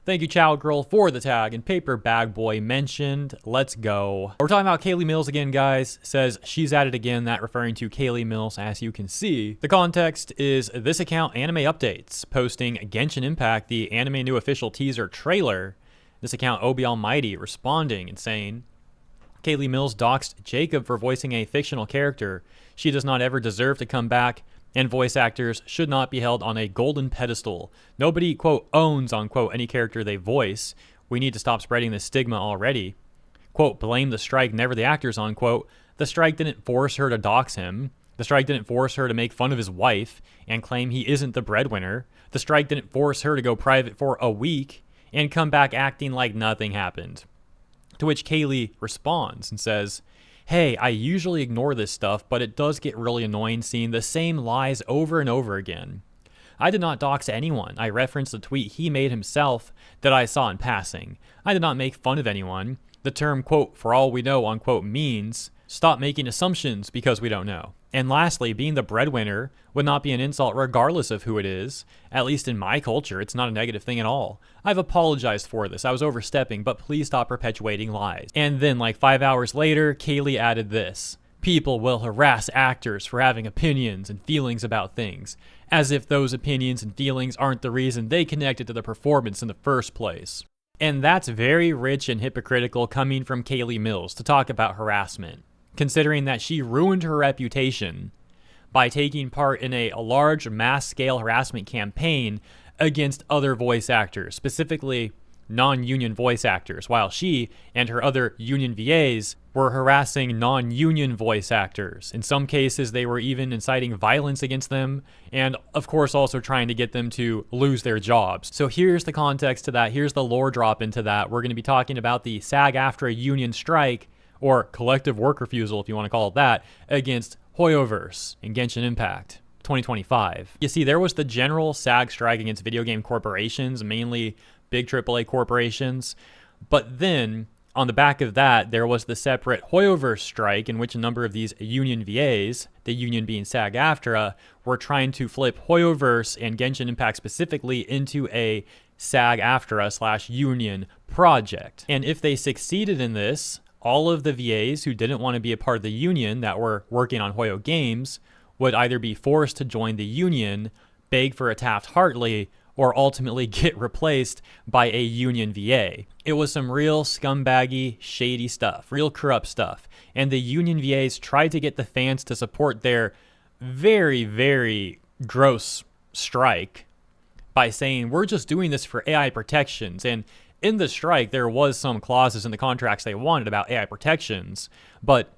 Thank you, Chow Girl, for the tag, and Paper Bag Boy mentioned. Let's go. We're talking about Kayli Mills again, guys. Says she's at it again, that referring to Kayli Mills, as you can see. The context is this account, Anime Updates, posting Genshin Impact, the anime new official teaser trailer. This account, OB Almighty, responding and saying, Kayli Mills doxed Jacob for voicing a fictional character. She does not ever deserve to come back, and voice actors should not be held on a golden pedestal. Nobody, quote, owns, unquote, any character they voice. We need to stop spreading this stigma already. Quote, blame the strike, never the actors, unquote. The strike didn't force her to dox him. The strike didn't force her to make fun of his wife and claim he isn't the breadwinner. The strike didn't force her to go private for a week and come back acting like nothing happened. To which Kayli responds and says, hey, I usually ignore this stuff, but it does get really annoying seeing the same lies over and over again. I did not dox anyone. I referenced a tweet he made himself that I saw in passing. I did not make fun of anyone. The term, quote, for all we know, unquote, means stop making assumptions because we don't know. And lastly, being the breadwinner would not be an insult regardless of who it is. At least in my culture, it's not a negative thing at all. I've apologized for this. I was overstepping, but please stop perpetuating lies. And then like 5 hours later, Kayli added this. People will harass actors for having opinions and feelings about things, as if those opinions and feelings aren't the reason they connected to the performance in the first place. And that's very rich and hypocritical coming from Kayli Mills to talk about harassment, considering that she ruined her reputation by taking part in a large mass-scale harassment campaign against other voice actors, specifically non-union voice actors, while she and her other union VAs were harassing non-union voice actors. In some cases, they were even inciting violence against them, and of course also trying to get them to lose their jobs. So here's the context to that. Here's the lore drop into that. We're going to be talking about the SAG-AFTRA union strike, or collective work refusal, if you want to call it that, against Hoyoverse in Genshin Impact 2025. You see, there was the general SAG strike against video game corporations, mainly big AAA corporations, but then on the back of that, there was the separate Hoyoverse strike in which a number of these union VAs, the union being SAG-AFTRA, were trying to flip Hoyoverse and Genshin Impact specifically into a SAG-AFTRA/union project. And if they succeeded in this, all of the VAs who didn't want to be a part of the union that were working on Hoyo games would either be forced to join the union, beg for a Taft-Hartley, or ultimately get replaced by a union VA. It was some real scumbaggy, shady stuff, real corrupt stuff. And the union VAs tried to get the fans to support their very, very gross strike by saying, we're just doing this for AI protections. And in the strike, there was some clauses in the contracts they wanted about AI protections, but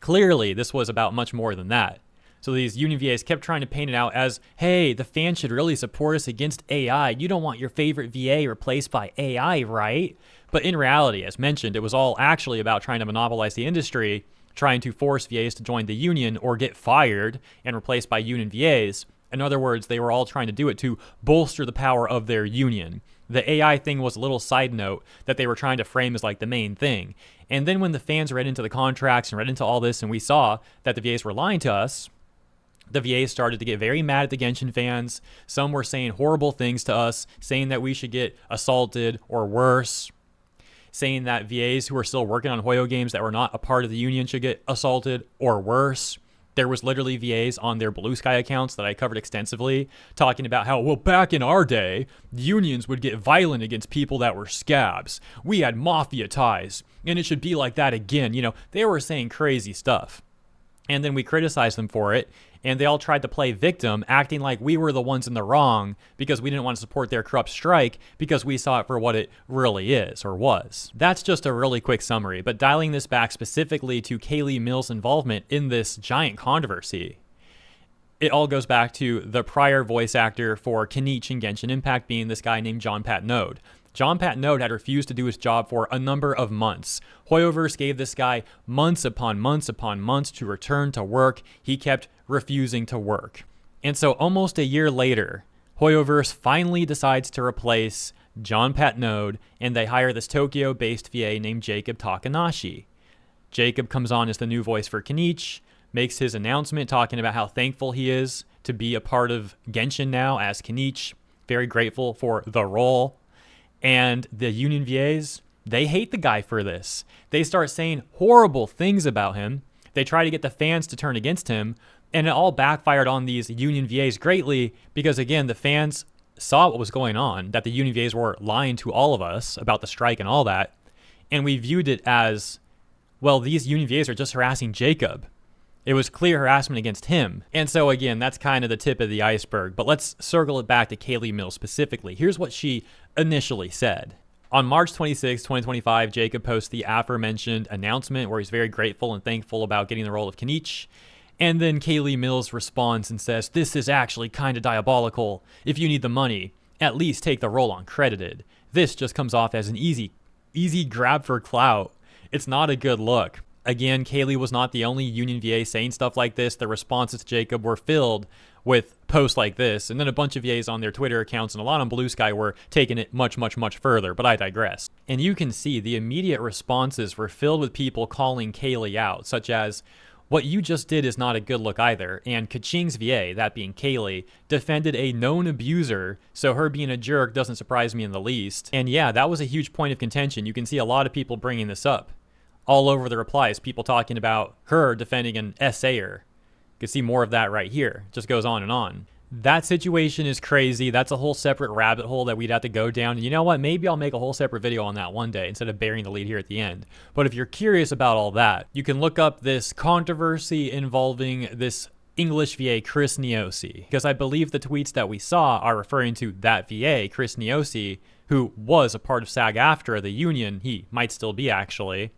clearly this was about much more than that. So these union VAs kept trying to paint it out as, hey, the fans should really support us against AI. You don't want your favorite VA replaced by AI, right? But in reality, as mentioned, it was all actually about trying to monopolize the industry, trying to force VAs to join the union or get fired and replaced by union VAs. In other words, they were all trying to do it to bolster the power of their union. The AI thing was a little side note that they were trying to frame as like the main thing. And then when the fans read into the contracts and read into all this and we saw that the VAs were lying to us, the VAs started to get very mad at the Genshin fans. Some were saying horrible things to us, saying that we should get assaulted or worse, saying that VAs who are still working on Hoyo games that were not a part of the union should get assaulted or worse. There was literally VAs on their Blue Sky accounts that I covered extensively talking about how, well, back in our day, unions would get violent against people that were scabs. We had mafia ties, and it should be like that again. You know, they were saying crazy stuff. And then we criticized them for it, and they all tried to play victim, acting like we were the ones in the wrong because we didn't want to support their corrupt strike because we saw it for what it really is or was. That's just a really quick summary, but dialing this back specifically to Kayli Mills' involvement in this giant controversy, it all goes back to the prior voice actor for Kenichi in Genshin Impact being this guy named John Pat Node. John Pat Node had refused to do his job for a number of months. Hoyoverse gave this guy months upon months upon months to return to work. He kept refusing to work. And so almost a year later, Hoyoverse finally decides to replace John Pat Node, and they hire this Tokyo-based VA named Jacob Takanashi. Jacob comes on as the new voice for Kenichi, makes his announcement talking about how thankful he is to be a part of Genshin now as Kenichi, very grateful for the role. And the union VAs, they hate the guy for this. They start saying horrible things about him. They try to get the fans to turn against him, and it all backfired on these union VAs greatly because, again, the fans saw what was going on, that the union VAs were lying to all of us about the strike and all that, and we viewed it as, well, these union VAs are just harassing Jacob. It was clear harassment against him. And so, again, that's kind of the tip of the iceberg. But let's circle it back to Kayli Mills specifically. Here's what she initially said. On March 26, 2025, Jacob posts the aforementioned announcement where he's very grateful and thankful about getting the role of Kanish. And then Kayli Mills responds and says, "This is actually kind of diabolical. If you need the money, at least take the role uncredited. This just comes off as an easy grab for clout. It's not a good look." Again, Kayli was not the only union VA saying stuff like this. The responses to Jacob were filled with posts like this. And then a bunch of VAs on their Twitter accounts and a lot on Blue Sky were taking it much, much, much further. But I digress. And you can see the immediate responses were filled with people calling Kayli out, such as, "What you just did is not a good look either." And Kaching's VA, that being Kayli, defended a known abuser, so her being a jerk doesn't surprise me in the least. And yeah, that was a huge point of contention. You can see a lot of people bringing this up. All over the replies, people talking about her defending an essayer. You can see more of that right here. It just goes on and on. That situation is crazy. That's a whole separate rabbit hole that we'd have to go down. And you know what? Maybe I'll make a whole separate video on that one day instead of burying the lead here at the end. But if you're curious about all that, you can look up this controversy involving this English VA, Chris Neosi, because I believe the tweets that we saw are referring to that VA, Chris Neosi, who was a part of SAG-AFTRA, the union. He might still be, actually.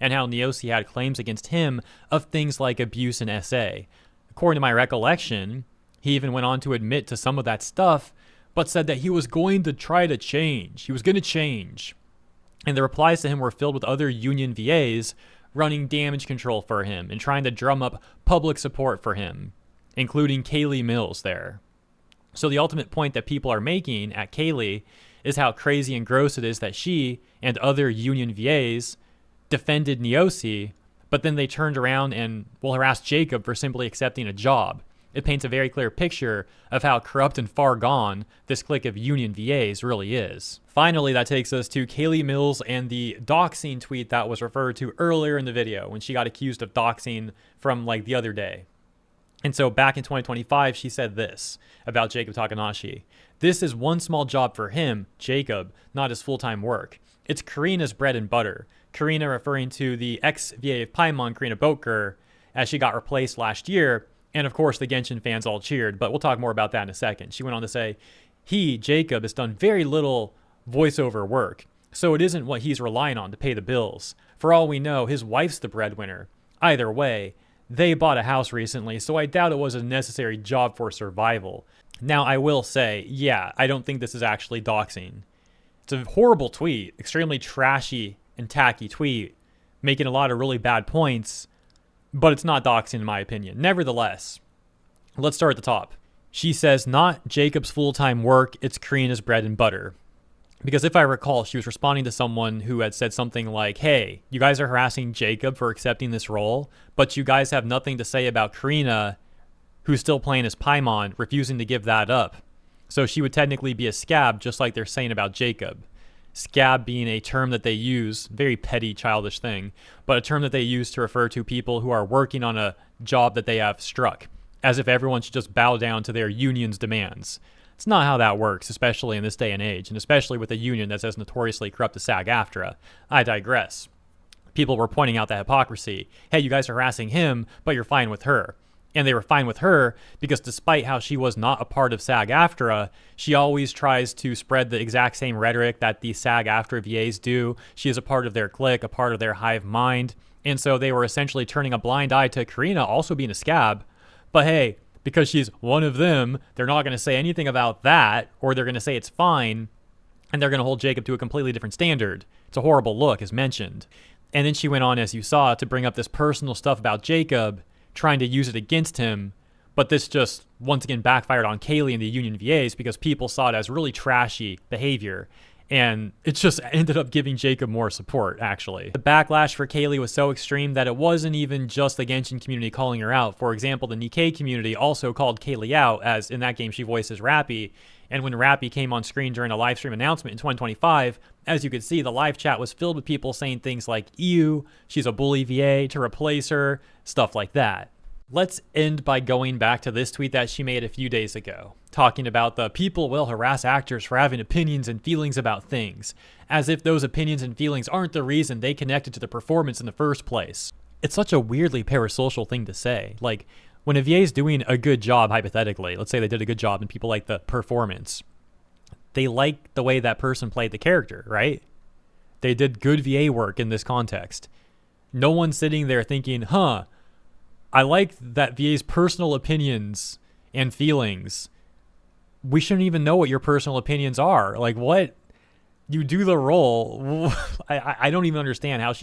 And how Neosi had claims against him of things like abuse and SA. According to my recollection, he even went on to admit to some of that stuff, but said that he was going to try to change. He was going to change. And the replies to him were filled with other union VAs running damage control for him and trying to drum up public support for him, including Kayli Mills there. So the ultimate point that people are making at Kayli is how crazy and gross it is that she and other union VAs defended Neosi, but then they turned around and will harass Jacob for simply accepting a job. It paints a very clear picture of how corrupt and far gone this clique of union VAs really is. Finally, that takes us to Kayli Mills and the doxing tweet that was referred to earlier in the video when she got accused of doxing from like the other day. And so back in 2025, she said this about Jacob Takanashi. "This is one small job for him, Jacob, not his full-time work. It's Karina's bread and butter." Karina referring to the ex-VA of Paimon, Karina Boker, as she got replaced last year. And of course, the Genshin fans all cheered, but we'll talk more about that in a second. She went on to say, "He, Jacob, has done very little voiceover work, so it isn't what he's relying on to pay the bills. For all we know, his wife's the breadwinner. Either way, they bought a house recently, so I doubt it was a necessary job for survival." Now, I will say, yeah, I don't think this is actually doxing. It's a horrible tweet, extremely trashy and tacky tweet, making a lot of really bad points, but it's not doxing in my opinion. Nevertheless, let's start at the top. She says, "Not Jacob's full-time work, it's Karina's bread and butter." Because if I recall, she was responding to someone who had said something like, "Hey, you guys are harassing Jacob for accepting this role, but you guys have nothing to say about Karina, who's still playing as Paimon, refusing to give that up. So she would technically be a scab, just like they're saying about Jacob." Scab being a term that they use, very petty, childish thing, but a term that they use to refer to people who are working on a job that they have struck, as if everyone should just bow down to their union's demands. It's not how that works, especially in this day and age, and especially with a union that's as notoriously corrupt as SAG-AFTRA. I digress. People were pointing out the hypocrisy. Hey, you guys are harassing him, but you're fine with her. And they were fine with her because despite how she was not a part of SAG-AFTRA, she always tries to spread the exact same rhetoric that the SAG-AFTRA VAs do. She is a part of their clique, a part of their hive mind. And so they were essentially turning a blind eye to Karina also being a scab. But hey, because she's one of them, they're not going to say anything about that, or they're going to say it's fine, and they're going to hold Jacob to a completely different standard. It's a horrible look, as mentioned. And then she went on, as you saw, to bring up this personal stuff about Jacob, trying to use it against him, but this just once again backfired on Kayli and the union VAs because people saw it as really trashy behavior, and it just ended up giving Jacob more support, actually. The backlash for Kayli was so extreme that it wasn't even just the Genshin community calling her out. For example, the Nikkei community also called Kayli out, as in that game she voices Rappy, And when Rappy came on screen during a live stream announcement in 2025, as you could see, the live chat was filled with people saying things like, ew, she's a bully VA, to replace her, stuff like that. Let's end by going back to this tweet that she made a few days ago, talking about the people will harass actors for having opinions and feelings about things, as if those opinions and feelings aren't the reason they connected to the performance in the first place. It's such a weirdly parasocial thing to say. Like, when a VA is doing a good job, hypothetically, let's say they did a good job and people like the performance, they like the way that person played the character, right? They did good VA work in this context. No one's sitting there thinking, I like that VA's personal opinions and feelings. We shouldn't even know what your personal opinions are. Like, what? You do the role. I don't even understand how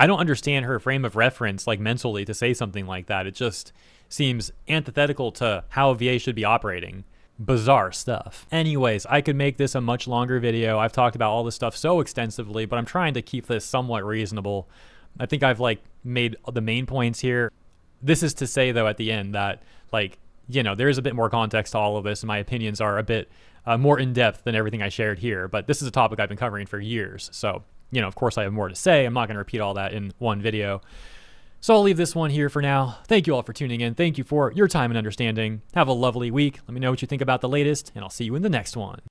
I don't understand her frame of reference, like mentally, to say something like that. It just seems antithetical to how a VA should be operating. Bizarre stuff. Anyways, I could make this a much longer video. I've talked about all this stuff so extensively, but I'm trying to keep this somewhat reasonable. I think I've made the main points here. This is to say, though, at the end that, there is a bit more context to all of this, and my opinions are a bit more in-depth than everything I shared here. But this is a topic I've been covering for years. So, of course I have more to say. I'm not going to repeat all that in one video. So I'll leave this one here for now. Thank you all for tuning in. Thank you for your time and understanding. Have a lovely week. Let me know what you think about the latest, and I'll see you in the next one.